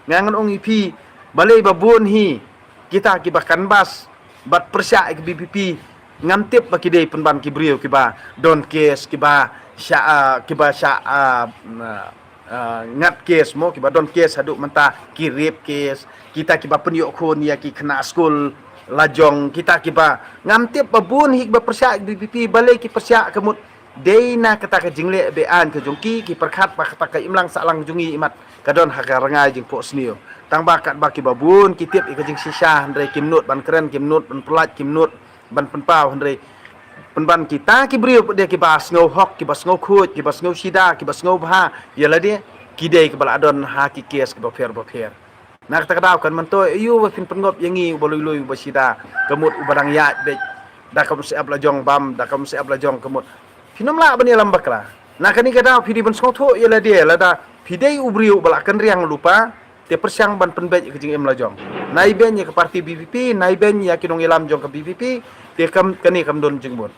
ngangan ong ipi balai babun hi kita kibakan bas bat persya ke BPP ngantip baki dei penban kibriu kiba don case kiba ngat case mo kiba don case haduk mentah kirip case kita kiba penyuk khun ya ki kena skul lajong kita kiba ngantip babun hi kiba persya BPP balai ki persya kemut deina kata ke jingle bean ke jongki ki perkhat ba kata ke imlang salang jungi imat kadon haka rangai jing po snio tang bakat baki babun kitip ikajing sisah ndre kimnut ban keren kimnut ban pelat kimnut ban penpau ndre penban kita ki brio dia ki bas ngau hok ki bas ngau khut ki bas ngau sida ki bas ngau bha yala dia ki dei ki bal adon ha ki kes ki bafer nak tak daw kan manto yu wa fin pengop yangi bolui basida kemut ubarang ya de da kam se abla jong bam da kam se abla jong kemut finom la bani lambak la nak ni kada fidi ban ngau tho yala dia la da fidei ubriu balakan riang lupa te persyang ban penbej ke jing em lajong nai ben ya ke parti BPP nai ben ya kinong ilam jong ke BPP te kam kani kam don jing bon